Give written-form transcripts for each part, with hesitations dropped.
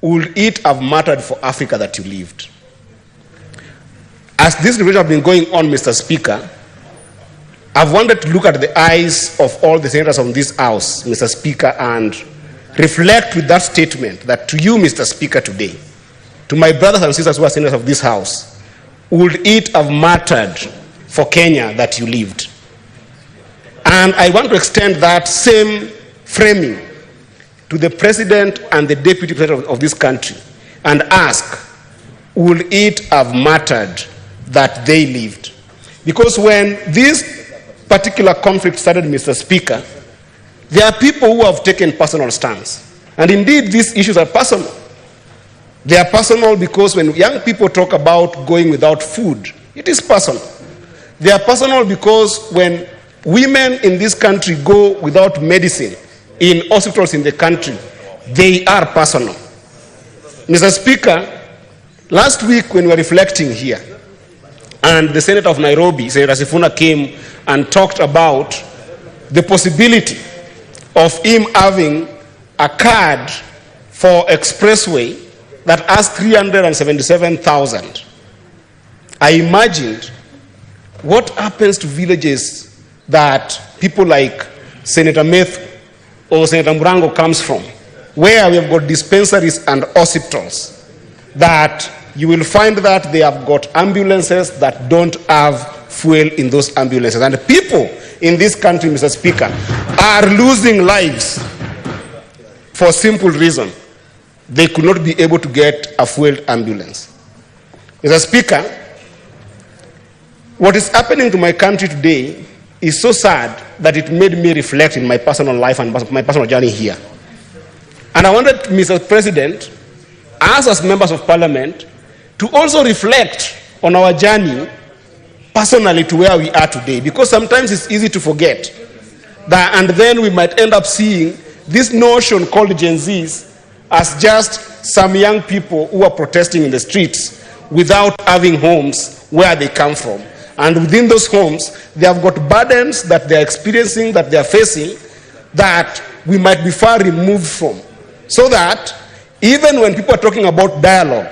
would it have mattered for Africa that you lived? As this debate has been going on, Mr. Speaker, I've wanted to look at the eyes of all the senators of this House, Mr. Speaker, and reflect with that statement that to you, Mr. Speaker, today, to my brothers and sisters who are senators of this House, would it have mattered for Kenya that you lived? And I want to extend that same framing to the President and the Deputy President of this country and ask, would it have mattered that they lived? Because when this particular conflict started, Mr. Speaker, there are people who have taken personal stance. And indeed, these issues are personal. They are personal because when young people talk about going without food, it is personal. They are personal because when women in this country go without medicine in hospitals in the country, they are personal. Mr. Speaker, last week when we were reflecting here, and the Senator of Nairobi, Senator Sifuna, came and talked about the possibility of him having a card for expressway that has 377,000. I imagined what happens to villages that people like Senator Meth or Senator Murango comes from, where we have got dispensaries and hospitals, that you will find that they have got ambulances that don't have fuel in those ambulances. And the people in this country, Mr. Speaker, are losing lives for a simple reason. They could not be able to get a fueled ambulance. Mr. Speaker, what is happening to my country today is so sad that it made me reflect in my personal life and my personal journey here. And I wanted, Mr. President, us as members of Parliament, to also reflect on our journey personally to where we are today, because sometimes it's easy to forget that, and then we might end up seeing this notion called Gen Zs as just some young people who are protesting in the streets without having homes where they come from. And within those homes, they have got burdens that they are experiencing, that they are facing, that we might be far removed from. So that even when people are talking about dialogue,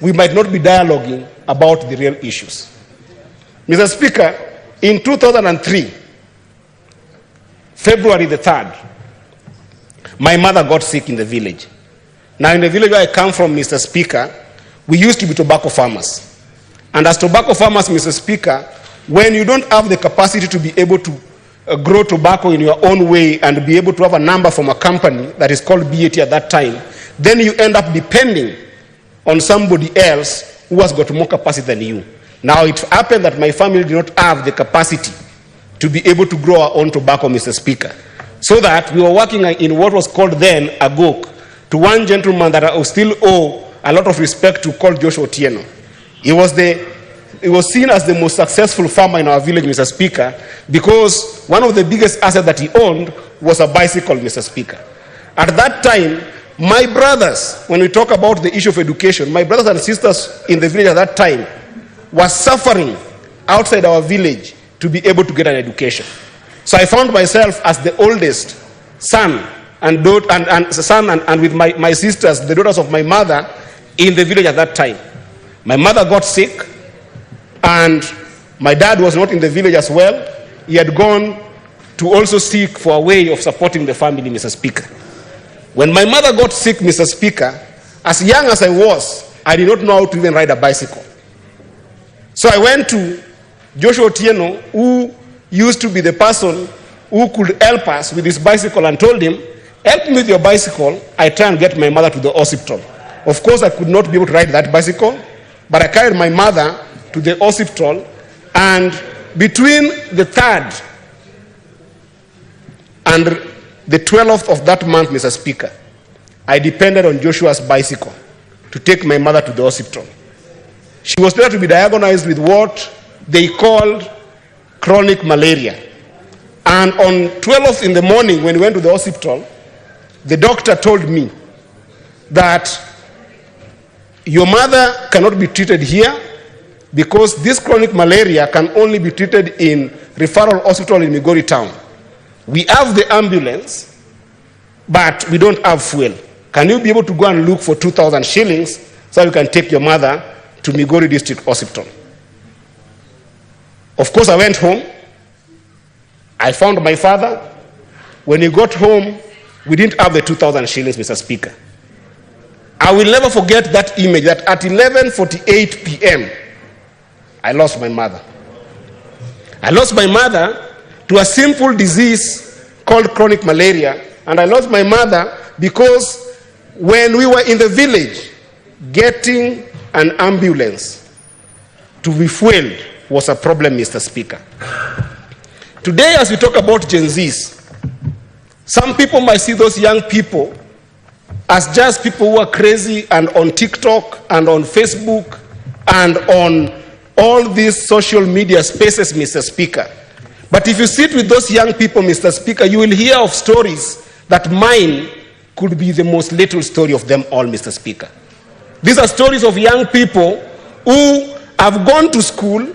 we might not be dialoguing about the real issues. Mr. Speaker, in 2003, February the 3rd, my mother got sick in the village. Now, in the village where I come from, Mr. Speaker, we used to be tobacco farmers. And as tobacco farmers, Mr. Speaker, when you don't have the capacity to be able to grow tobacco in your own way and be able to have a number from a company that is called BAT at that time, then you end up depending on somebody else who has got more capacity than you. Now, it happened that my family did not have the capacity to be able to grow our own tobacco, Mr. Speaker. So that we were working in what was called then a GOK, to one gentleman that I still owe a lot of respect to, called Joshua Otieno. He was seen as the most successful farmer in our village, Mr. Speaker, because one of the biggest assets that he owned was a bicycle, Mr. Speaker. At that time, my brothers, when we talk about the issue of education, my brothers and sisters in the village at that time were suffering outside our village to be able to get an education. So I found myself as the oldest son and with my sisters, the daughters of my mother, in the village at that time. My mother got sick, and my dad was not in the village as well. He had gone to also seek for a way of supporting the family, Mr. Speaker. When my mother got sick, Mr. Speaker, as young as I was, I did not know how to even ride a bicycle. So I went to Joshua Otieno, who used to be the person who could help us with his bicycle, and told him, help me with your bicycle, I try and get my mother to the hospital. Of course, I could not be able to ride that bicycle, but I carried my mother to the hospital, and between the 3rd and the 12th of that month, Mr. Speaker, I depended on Joshua's bicycle to take my mother to the hospital. She was there to be diagnosed with what they called chronic malaria. And on 12th in the morning, when we went to the hospital, the doctor told me that your mother cannot be treated here because this chronic malaria can only be treated in referral hospital in Migori town. We have the ambulance, but we don't have fuel. Can you be able to go and look for 2,000 shillings so you can take your mother to Migori District Hospital? Of course, I went home. I found my father. When he got home, we didn't have the 2,000 shillings, Mr. Speaker. I will never forget that image that at 11:48 p.m., I lost my mother. I lost my mother to a simple disease called chronic malaria, and I lost my mother because when we were in the village, getting an ambulance to be fueled was a problem, Mr. Speaker. Today, as we talk about Gen Zs, some people might see those young people as just people who are crazy and on TikTok and on Facebook and on all these social media spaces, Mr. Speaker. But if you sit with those young people, Mr. Speaker, you will hear of stories that mine could be the most little story of them all, Mr. Speaker. These are stories of young people who have gone to school,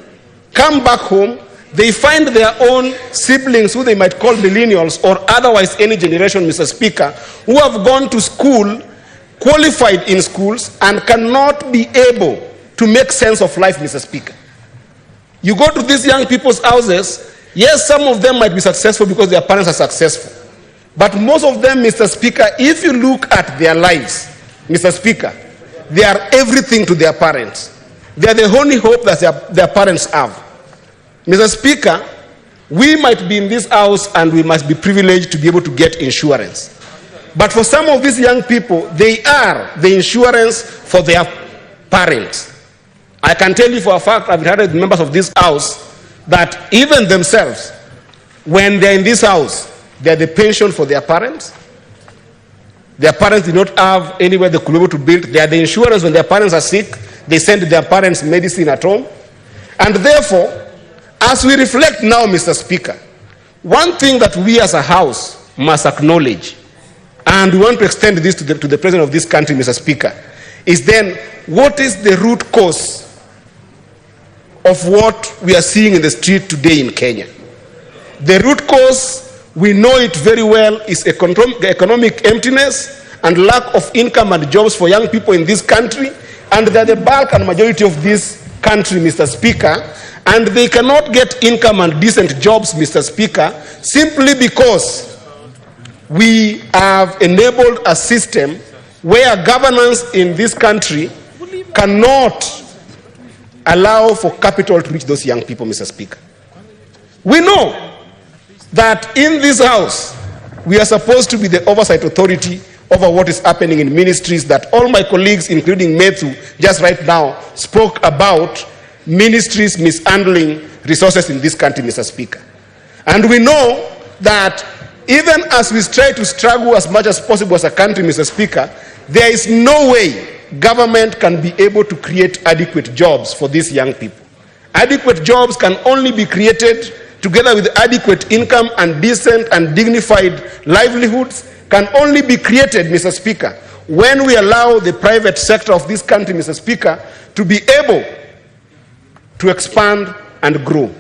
come back home, they find their own siblings who they might call millennials or otherwise any generation, Mr. Speaker, who have gone to school, qualified in schools, and cannot be able to make sense of life, Mr. Speaker. You go to these young people's houses, yes, some of them might be successful because their parents are successful. But most of them, Mr. Speaker, if you look at their lives, Mr. Speaker, they are everything to their parents. They are the only hope that their parents have. Mr. Speaker, we might be in this house and we must be privileged to be able to get insurance. But for some of these young people, they are the insurance for their parents. I can tell you for a fact, I've heard members of this house, that even themselves, when they're in this house, they're the pension for their parents. Their parents did not have anywhere they could be able to build. They are the insurance when their parents are sick. They send their parents medicine at home. And therefore, as we reflect now, Mr. Speaker, one thing that we as a house must acknowledge, and we want to extend this to the President of this country, Mr. Speaker, is then what is the root cause of what we are seeing in the street today in Kenya? The root cause, we know it very well, is economic emptiness and lack of income and jobs for young people in this country, and they're the bulk and majority of this country, Mr. Speaker, and they cannot get income and decent jobs, Mr. Speaker, simply because we have enabled a system where governance in this country cannot allow for capital to reach those young people, Mr. Speaker. We know that in this house, we are supposed to be the oversight authority over what is happening in ministries that all my colleagues, including Methu, just right now spoke about ministries mishandling resources in this country, Mr. Speaker. And we know that even as we try to struggle as much as possible as a country, Mr. Speaker, there is no way government can be able to create adequate jobs for these young people. Adequate jobs can only be created together with adequate income and decent and dignified livelihoods can only be created, Mr. Speaker, when we allow the private sector of this country, Mr. Speaker, to be able to expand and grow.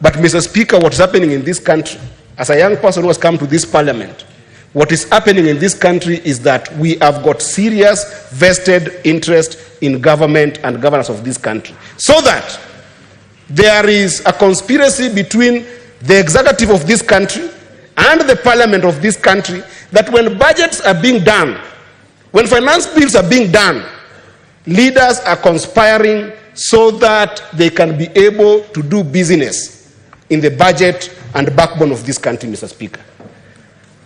But, Mr. Speaker, what's happening in this country, as a young person who has come to this parliament, what is happening in this country is that we have got serious vested interest in government and governance of this country. So that there is a conspiracy between the executive of this country and the parliament of this country that when budgets are being done, when finance bills are being done, leaders are conspiring so that they can be able to do business in the budget and backbone of this country, Mr. Speaker.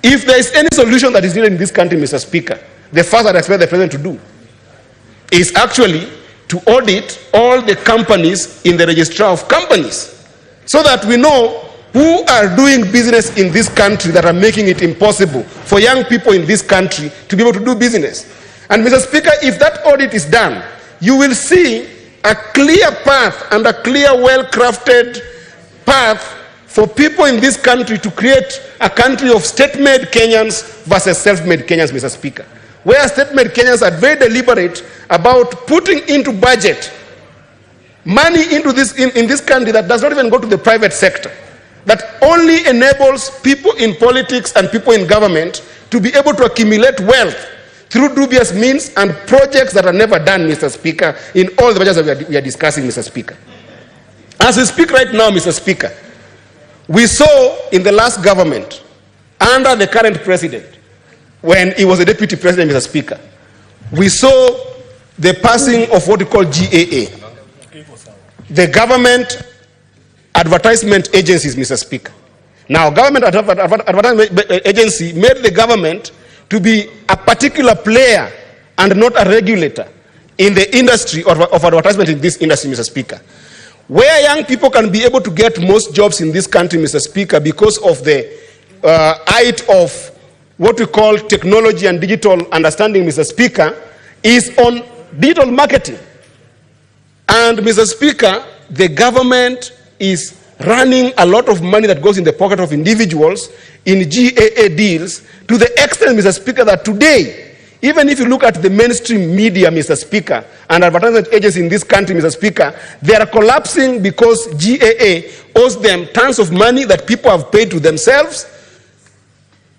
If there is any solution that is needed in this country, Mr. Speaker, the first that I expect the President to do is actually to audit all the companies in the registrar of companies so that we know who are doing business in this country that are making it impossible for young people in this country to be able to do business. And, Mr. Speaker, if that audit is done, you will see a clear path and a clear, well-crafted path for people in this country to create a country of state-made Kenyans versus self-made Kenyans, Mr. Speaker, where state-made Kenyans are very deliberate about putting into budget money into this in this country that does not even go to the private sector, that only enables people in politics and people in government to be able to accumulate wealth through dubious means and projects that are never done, Mr. Speaker, in all the budgets that we are discussing, Mr. Speaker. As we speak right now, Mr. Speaker, we saw in the last government, under the current president, when he was a deputy president, Mr. Speaker, we saw the passing of what we call GAA, the government advertisement agencies, Mr. Speaker. Now, government advertisement agency made the government to be a particular player and not a regulator in the industry of advertisement in this industry, Mr. Speaker. Where young people can be able to get most jobs in this country, Mr. Speaker, because of the height of what we call technology and digital understanding, Mr. Speaker, is on digital marketing. And, Mr. Speaker, the government is running a lot of money that goes in the pocket of individuals in GAA deals, to the extent, Mr. Speaker, that today, even if you look at the mainstream media, Mr. Speaker, and advertisement agencies in this country, Mr. Speaker, they are collapsing because GAA owes them tons of money that people have paid to themselves,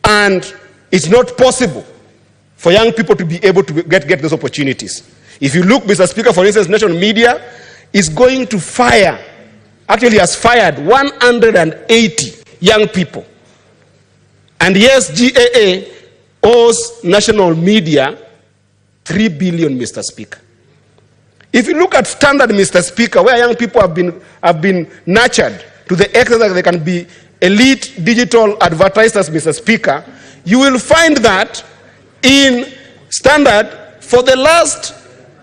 and it's not possible for young people to be able to get those opportunities. If you look, Mr. Speaker, for instance, national media is going to fire, actually has fired 180 young people. And yes, GAA owes national media 3 billion, Mr. Speaker. If you look at Standard, Mr. Speaker, where young people have been nurtured to the extent that they can be elite digital advertisers, Mr. Speaker, you will find that in Standard, for the last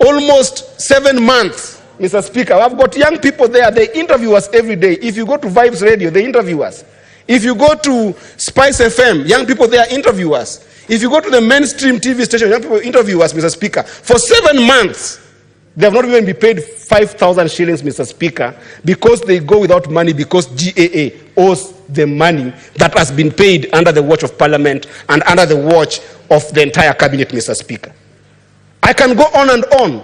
almost 7 months, Mr. Speaker, I've got young people there, they interview us every day. If you go to Vibes Radio, they interview us. If you go to Spice FM, young people there interview us. If you go to the mainstream TV station, young people interview us, Mr. Speaker. For 7 months, they have not even been paid 5,000 shillings, Mr. Speaker, because they go without money, because GAA owes the money that has been paid under the watch of Parliament and under the watch of the entire cabinet, Mr. Speaker. I can go on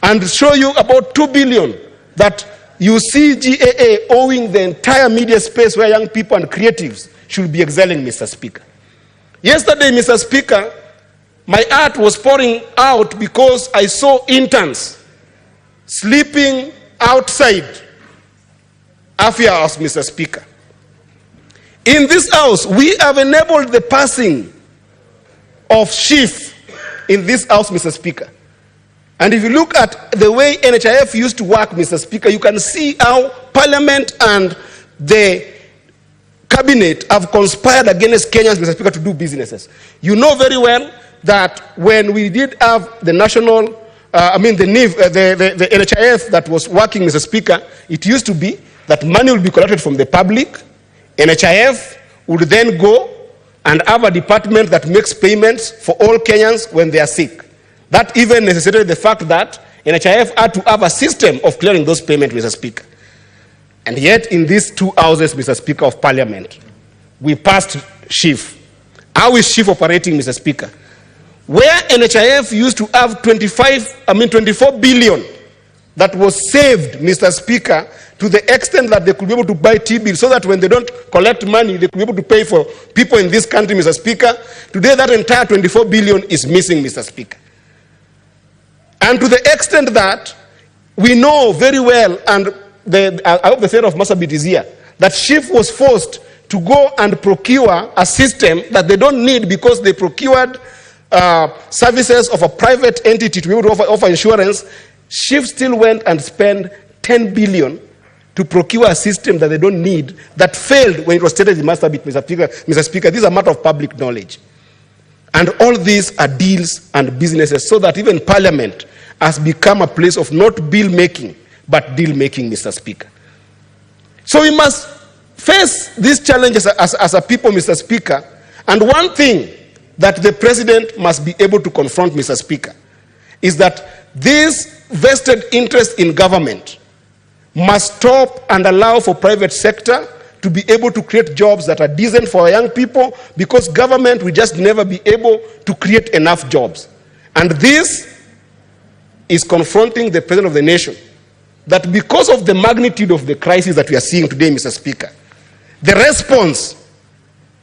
and show you about 2 billion that you see GAA owing the entire media space where young people and creatives should be excelling, Mr. Speaker. Yesterday, Mr. Speaker, my heart was pouring out because I saw interns sleeping outside Afia House, Mr. Speaker. In this house, we have enabled the passing of chief in this house, Mr. Speaker. And if you look at the way NHIF used to work, Mr. Speaker, you can see how Parliament and the Cabinet have conspired against Kenyans, Mr. Speaker, to do businesses. You know very well that when we did have the national, the NHIF that was working, Mr. Speaker, it used to be that money would be collected from the public. NHIF would then go and have a department that makes payments for all Kenyans when they are sick. That even necessitated the fact that NHIF had to have a system of clearing those payments, Mr. Speaker. And yet, in these 2 houses, Mr. Speaker, of Parliament, we passed chief. How is chief operating, Mr. Speaker? Where NHIF used to have 24 billion that was saved, Mr. Speaker, to the extent that they could be able to buy T-bills so that when they don't collect money, they could be able to pay for people in this country, Mr. Speaker. Today, that entire 24 billion is missing, Mr. Speaker. And to the extent that we know very well, and I hope the theory of Marsabit is here, that chief was forced to go and procure a system that they don't need because they procured services of a private entity to be able to offer insurance. Chief still went and spent 10 billion to procure a system that they don't need, that failed when it was stated in Marsabit, Mr. Speaker. This is a matter of public knowledge. And all these are deals and businesses, so that even Parliament has become a place of not bill making, but deal making, Mr. Speaker. So we must face these challenges as a people, Mr. Speaker. And one thing that the president must be able to confront, Mr. Speaker, is that this vested interest in government must stop and allow for private sector to be able to create jobs that are decent for our young people, because government will just never be able to create enough jobs. And this is confronting the president of the nation, that because of the magnitude of the crisis that we are seeing today, Mr. Speaker, the response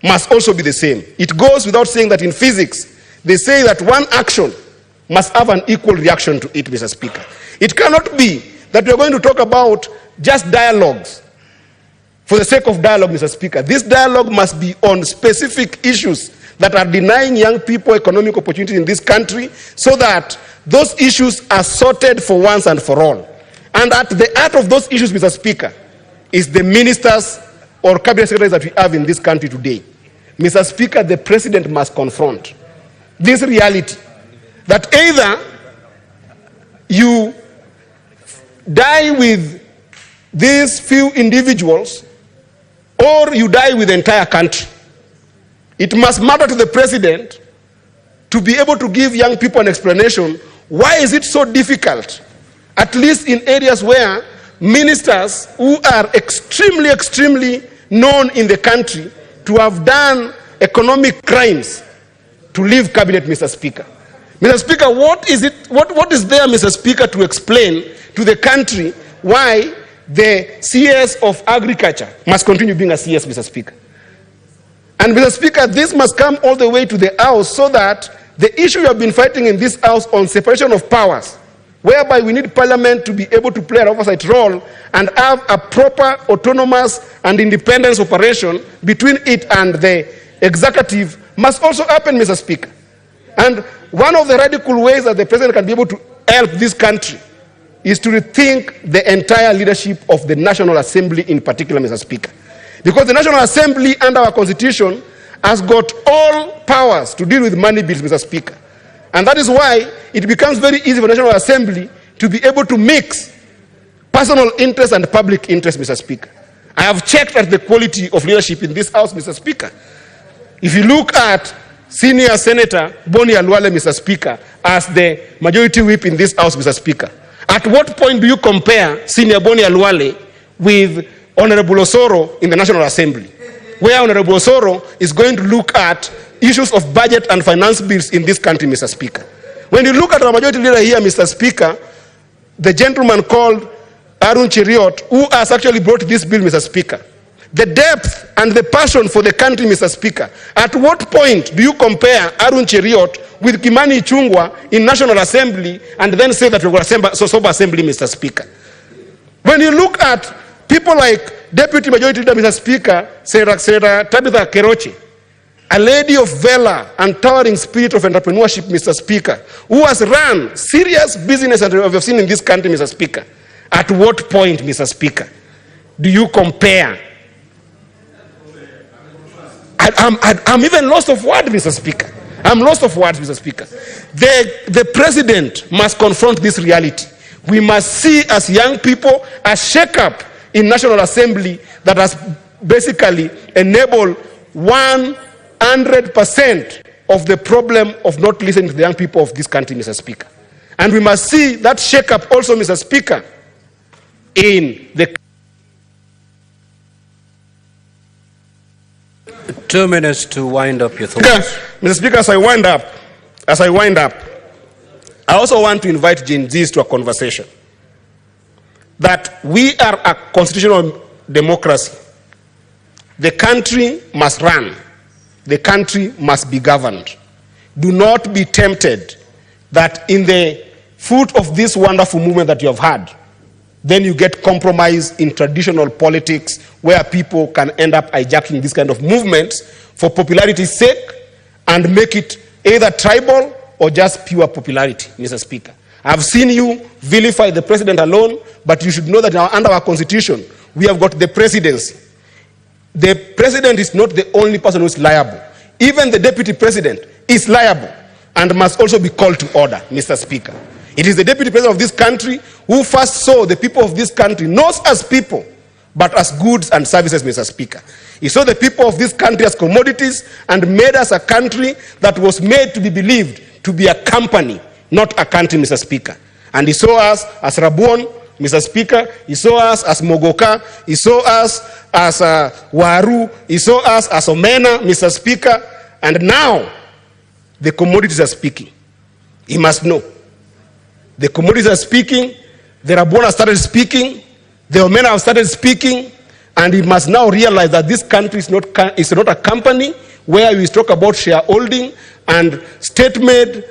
must also be the same. It goes without saying that in physics, they say that one action must have an equal reaction to it, Mr. Speaker. It cannot be that we are going to talk about just dialogues for the sake of dialogue, Mr. Speaker. This dialogue must be on specific issues that are denying young people economic opportunity in this country, so that those issues are sorted for once and for all. And at the heart of those issues, Mr. Speaker, is the ministers or cabinet secretaries that we have in this country today. Mr. Speaker, the president must confront this reality that either you die with these few individuals or you die with the entire country. It must matter to the president to be able to give young people an explanation. Why is it so difficult, at least in areas where ministers who are extremely known in the country to have done economic crimes to leave cabinet, Mr. Speaker? Mr. Speaker, what is there, Mr. Speaker, to explain to the country why the CS of agriculture must continue being a CS, Mr. Speaker? And Mr. Speaker, this must come all the way to the House, so that the issue you have been fighting in this House on separation of powers, whereby we need Parliament to be able to play an oversight role and have a proper autonomous and independence operation between it and the executive, must also happen, Mr. Speaker. And one of the radical ways that the president can be able to help this country is to rethink the entire leadership of the National Assembly in particular, Mr. Speaker. Because the National Assembly under our Constitution has got all powers to deal with money bills, Mr. Speaker. And that is why it becomes very easy for the National Assembly to be able to mix personal interest and public interest, Mr. Speaker. I have checked at the quality of leadership in this House, Mr. Speaker. If you look at Senior Senator Boni Alwale, Mr. Speaker, as the majority whip in this House, Mr. Speaker, at what point do you compare Senior Boni Alwale with Honorable Osoro in the National Assembly, where Honorable Osoro is going to look at issues of budget and finance bills in this country, Mr. Speaker? When you look at our majority leader here, Mr. Speaker, the gentleman called Arun Cheriot, who has actually brought this bill, Mr. Speaker, the depth and the passion for the country, Mr. Speaker, at what point do you compare Arun Cheriot with Kimani Ichung'wah in National Assembly and then say that we're going to sober assembly, Mr. Speaker? When you look at people like Deputy Majority Leader, Mr. Speaker, Sarah Tabitha Keroche, a lady of valor and towering spirit of entrepreneurship, Mr. Speaker, who has run serious business and we have seen in this country, Mr. Speaker. At what point, Mr. Speaker, do you compare? I'm even lost of words, Mr. Speaker. I'm lost of words, Mr. Speaker. The president must confront this reality. We must see as young people a shake-up in National Assembly that has basically enabled 100% of the problem of not listening to the young people of this country, Mr. Speaker. And we must see that shake-up also, Mr. Speaker, in the 2 minutes to wind up your thoughts. Mr. Speaker, as I wind up, I also want to invite Gen Zs to a conversation. That we are a constitutional democracy. The country must run. The country must be governed. Do not be tempted that in the foot of this wonderful movement that you have had, then you get compromised in traditional politics where people can end up hijacking this kind of movements for popularity's sake and make it either tribal or just pure popularity, Mr. Speaker. I've seen you vilify the president alone, but you should know that now under our Constitution, we have got the presidency. The president is not the only person who is liable. Even the deputy president is liable and must also be called to order, Mr. Speaker. It is the deputy president of this country who first saw the people of this country, not as people, but as goods and services, Mr. Speaker. He saw the people of this country as commodities and made us a country that was made to be believed to be a company, not a country, Mr. Speaker. And he saw us as Rabuon, Mr. Speaker. He saw us as Mogoka. He saw us as Waru. He saw us as Omena, Mr. Speaker. And now, the commodities are speaking. He must know. The commodities are speaking. The Rabuon have started speaking. The Omena have started speaking. And he must now realize that this country is not a company where we talk about shareholding and state-made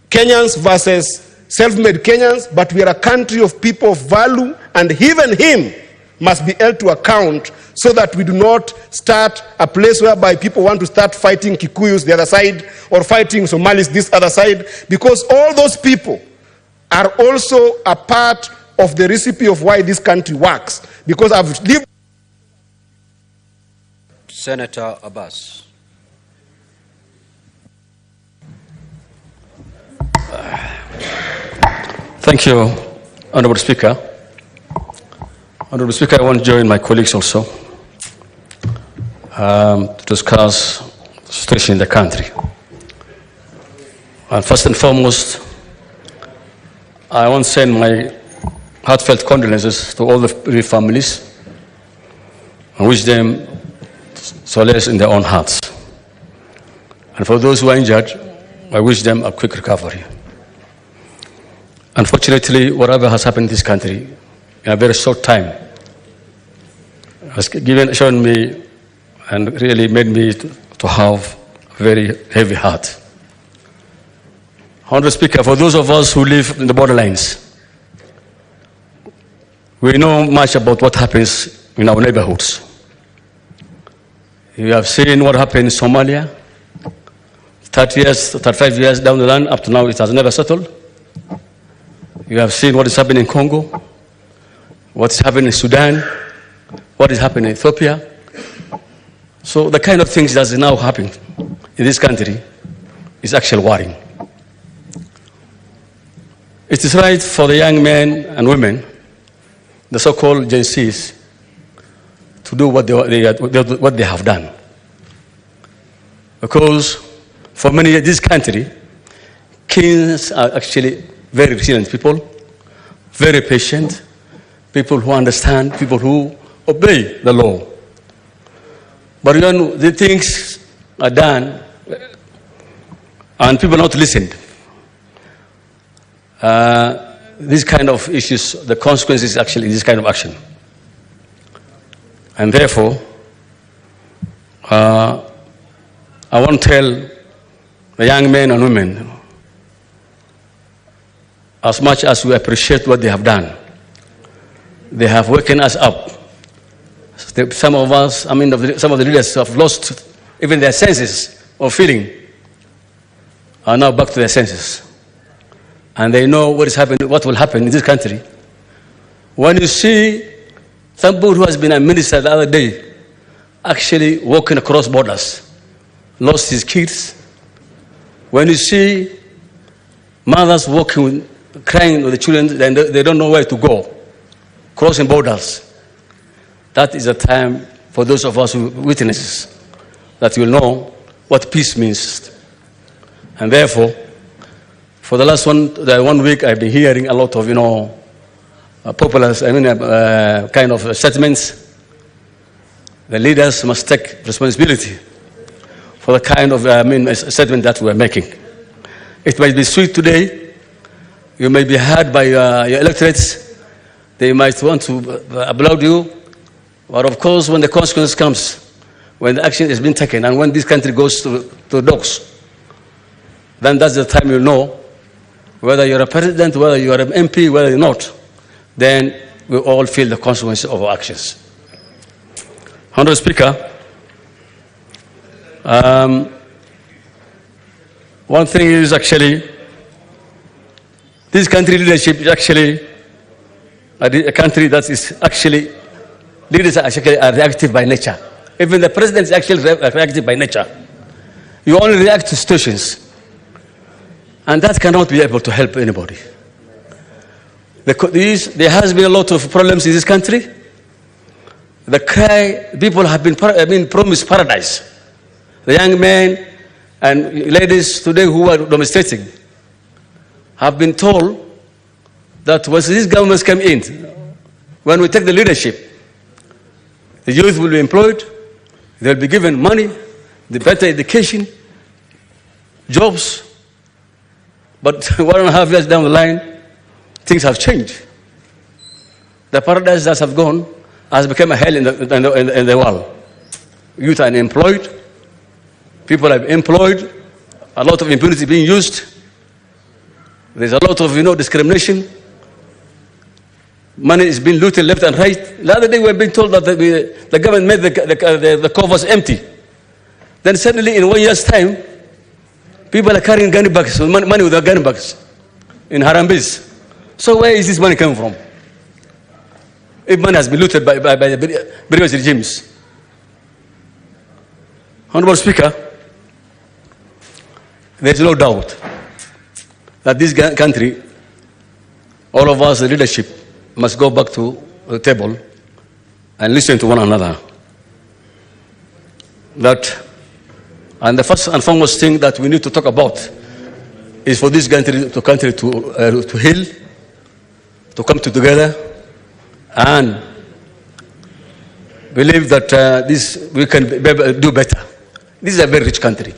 Kenyans versus self-made Kenyans, but we are a country of people of value, and even him must be held to account so that we do not start a place whereby people want to start fighting Kikuyus the other side or fighting Somalis this other side, because all those people are also a part of the recipe of why this country works. Because I've lived. Senator Abbas. Thank you, Honorable Speaker. Honorable Speaker, I want to join my colleagues also to discuss the situation in the country. And first and foremost, I want to send my heartfelt condolences to all the bereaved families and wish them solace in their own hearts. And for those who are injured, I wish them a quick recovery. Unfortunately, whatever has happened in this country in a very short time has shown me and really made me to have a very heavy heart. Honorable Speaker, for those of us who live in the borderlines, we know much about what happens in our neighborhoods. You have seen what happened in Somalia. 30 years, 35 years down the line, up to now, it has never settled. You have seen what is happening in Congo, what is happening in Sudan, what is happening in Ethiopia. So the kind of things that is now happening in this country is actually worrying. It is right for the young men and women, the so-called Gen Zs, to do what they have done. Because for many in this country, Kenyans are actually very resilient people, very patient, people who understand, people who obey the law. But when the things are done and people not listened, these kind of issues, the consequences actually this kind of action. And therefore, I want to tell the young men and women, as much as we appreciate what they have done, they have woken us up. Some of us, some of the leaders have lost even their senses of feeling, are now back to their senses. And they know what is happening, what will happen in this country. When you see somebody who has been a minister the other day actually walking across borders, lost his kids, when you see mothers walking, crying with the children, then they don't know where to go, crossing borders, that is a time for those of us who witnesses that will know what peace means. And therefore, for the last 1 week, I've been hearing a lot of, popular, kind of statements. The leaders must take responsibility for the kind of, statement that we're making. It might be sweet today. You may be heard by your electorates. They might want to applaud you. But of course, when the consequence comes, when the action has been taken, and when this country goes to the dogs, then that's the time you'll know whether you're a president, whether you're an MP, whether you're not, then we all feel the consequences of our actions. Honorable Speaker, one thing is actually, this country leadership is actually a country that is actually, leaders are actually reactive by nature. Even the president is actually reactive by nature. You only react to situations. And that cannot be able to help anybody. There has been a lot of problems in this country. People have been promised paradise. The young men and ladies today who are demonstrating have been told that once these governments come in, when we take the leadership, the youth will be employed, they'll be given money, the better education, jobs. But 1.5 years down the line, things have changed. The paradise that have gone, has become a hell in the world. Youth are unemployed. People are employed. A lot of impunity being used. There's a lot of, discrimination. Money is being looted left and right. The other day we were being told that the government made the coffers empty. Then suddenly in 1 year's time, people are carrying gun bags, money with their gun bags in Harambes. So where is this money coming from? If money has been looted by the previous regimes. Honorable Speaker, there is no doubt that this country, all of us, the leadership, must go back to the table and listen to one another. And the first and foremost thing that we need to talk about is for this country to heal, to come together, and believe that we can do better. This is a very rich country.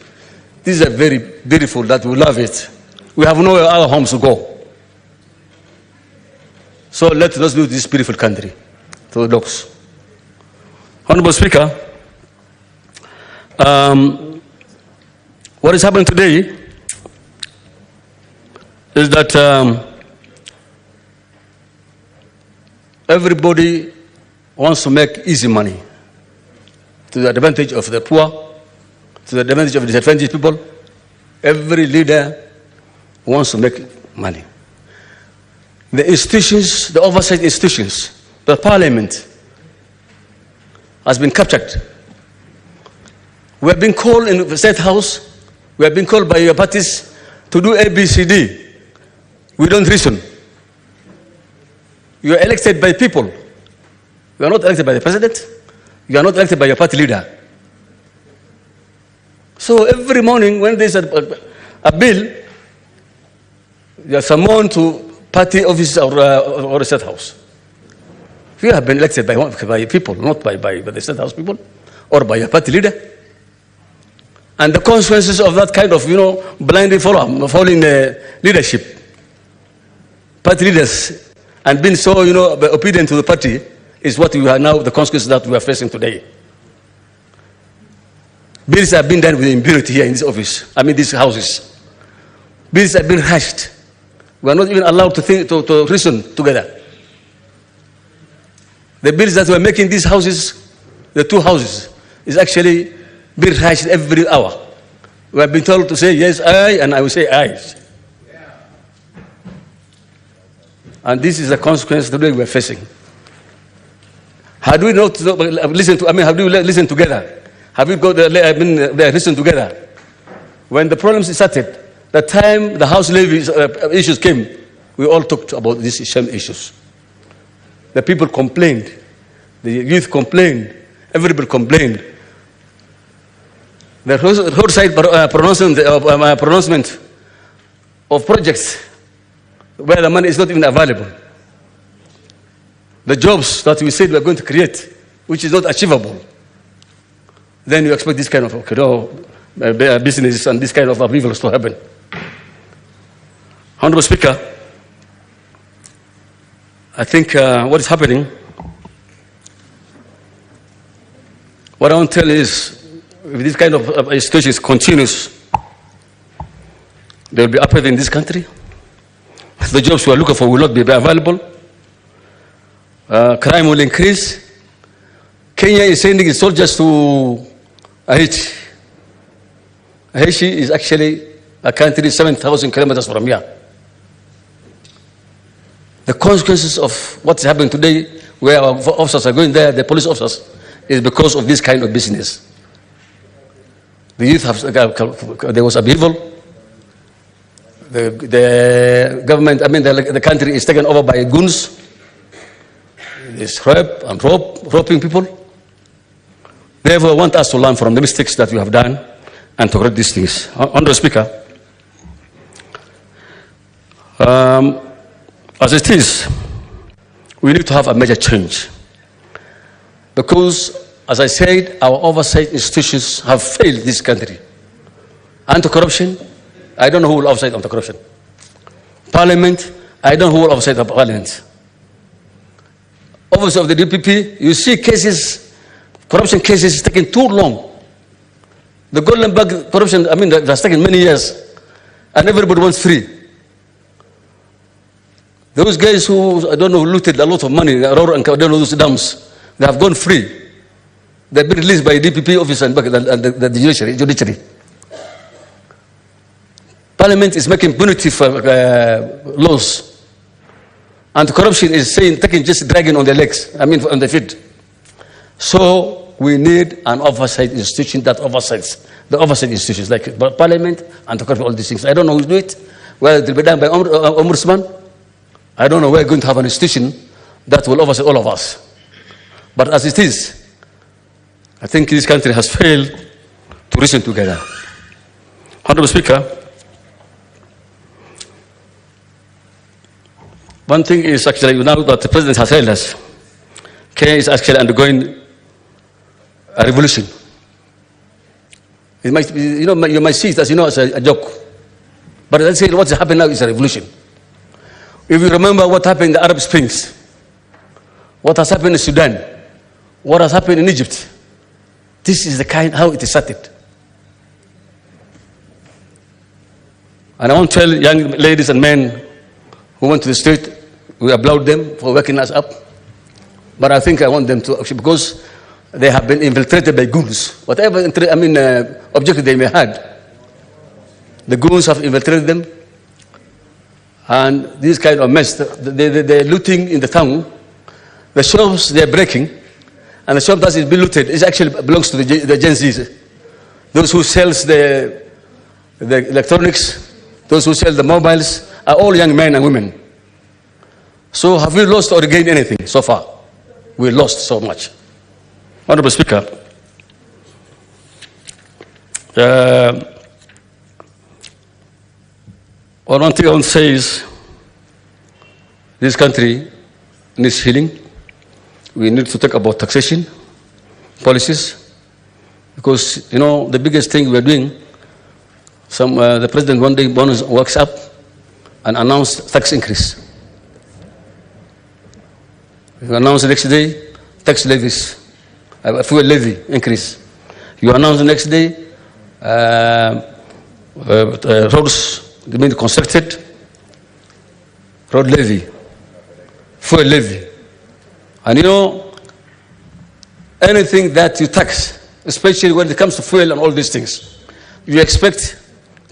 This is a very beautiful, that we love it. We have no other homes to go. So let us do this beautiful country to the dogs. Honorable Speaker, what is happening today is that everybody wants to make easy money to the advantage of the poor, to the advantage of disadvantaged people. Every leader wants to make money. The institutions, the oversight institutions, the parliament has been captured. We have been called in the State House, we have been called by your parties to do ABCD. We don't listen. You are elected by people. You are not elected by the president. You are not elected by your party leader. So every morning when there's a bill, you are summoned to party office or State House. You have been elected by people, not by the State House people or by your party leader. And the consequences of that kind of, blindly following leadership, party leaders, and being so, obedient to the party is what we are now, the consequences that we are facing today. Bills have been done with impunity here in this office, these houses. Bills have been rushed. We are not even allowed to reason together. The bills that we are making these houses, the two houses, is actually being rushed every hour. We have been told to say yes, aye, and I will say aye. And this is the consequence today we are facing. Had we not listened to, have we listened together? Have we listened together? When the problems started, the time the house levy issues came, we all talked about these same issues. The people complained, the youth complained, everybody complained. The roadside pronouncement of projects where the money is not even available. The jobs that we said we are going to create, which is not achievable. Then you expect this kind of business and this kind of upheavals to happen. Honorable Speaker, I think what is happening, what I want to tell is, if this kind of situation continues, there will be upheaval in this country. The jobs we are looking for will not be available. Crime will increase. Kenya is sending its soldiers to Haiti. Haiti is actually a country 7,000 kilometers from here. The consequences of what's happening today, where our officers are going there, the police officers, is because of this kind of business. The youth there was upheaval. The government, the country is taken over by goons. It's rape and roping people. Therefore, I want us to learn from the mistakes that we have done and to correct these things. Honorable Speaker, as it is, we need to have a major change. Because, as I said, our oversight institutions have failed this country. Anti-corruption, I don't know who will oversight office of the DPP, you see cases, corruption cases taking too long. The Golden Bug corruption, that's taken many years, and everybody wants free. Those guys who, I don't know, looted a lot of money, I don't know those dams, they have gone free. They've been released by DPP office and the judiciary. Parliament is making punitive laws. And corruption is taking just dragging on their legs, on their feet. So we need an oversight institution that oversees the oversight institutions like Parliament and all these things. I don't know who do it, whether it will be done by Ombudsman. I don't know. We're going to have an institution that will oversee all of us. But as it is, I think this country has failed to reason together. Honorable Speaker, one thing is actually now that the President has told us, Kenya is actually undergoing a revolution. It might be, you might see it as a joke. But let's say what's happening now is a revolution. If you remember what happened in the Arab Springs, what has happened in Sudan, what has happened in Egypt, this is the kind how it is started. And I want to tell young ladies and men who went to the street, we applaud them for waking us up. But I think I want them to, because they have been infiltrated by goons. Whatever objective they may have, the goons have infiltrated them. And this kind of mess, they're looting in the town. The shops they're breaking, and the shop that is being looted actually belongs to the Gen Zs. Those who sells the electronics, those who sell the mobiles, are all young men and women. So have we lost or gained anything so far? We lost so much. Honorable Speaker, one thing I want to say is this country needs healing. We need to talk about taxation policies, because the biggest thing we are doing. The president one day wakes up and announced tax increase. You announce the next day tax levies, fuel levy increase. You announce the next day roads being constructed, road levy, fuel levy. And anything that you tax, especially when it comes to fuel and all these things, you expect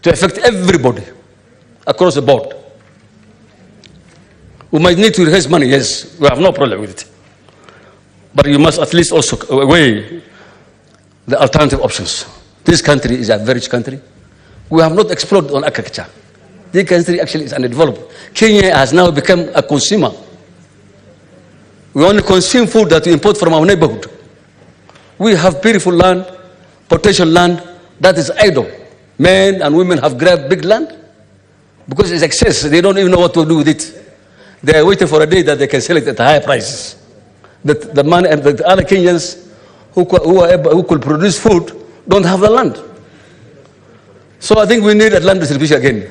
to affect everybody across the board. We might need to raise money, yes, we have no problem with it. But you must at least also weigh the alternative options. This country is a very rich country. We have not explored on agriculture. This country actually is underdeveloped. Kenya has now become a consumer. We only consume food that we import from our neighborhood. We have beautiful land, potential land that is idle. Men and women have grabbed big land because it's excess. They don't even know what to do with it. They are waiting for a day that they can sell it at higher prices. The money and the other Kenyans who could produce food don't have the land. So I think we need a land distribution again.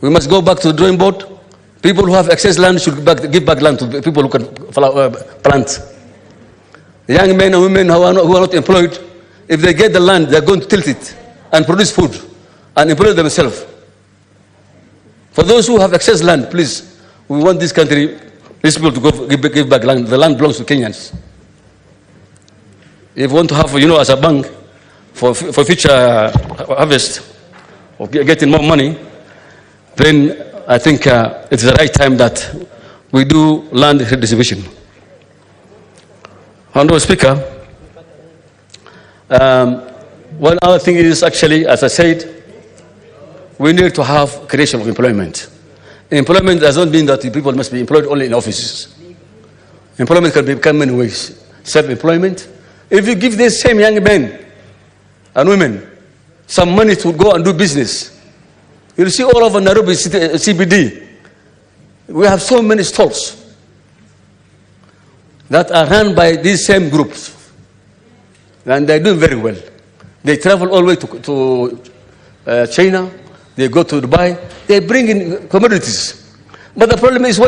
We must go back to the drawing board. People who have excess land should give back land to people who can plant. The young men and women who are not employed, if they get the land, they're going to tilt it and produce food and employ themselves. For those who have excess land, please, we want this country, these people to give back land. The land belongs to Kenyans. If you want to have, as a bank, for future harvest, or getting more money, then I think it's the right time that we do land redistribution. Honorable Speaker, one other thing is actually, as I said, we need to have creation of employment. Employment does not mean that the people must be employed only in offices. Employment can become many ways. Self-employment. If you give these same young men and women some money to go and do business, you'll see all over Nairobi CBD, we have so many stalls that are run by these same groups. And they're doing very well. They travel all the way to China, they go to Dubai, they bring in commodities. But the problem is when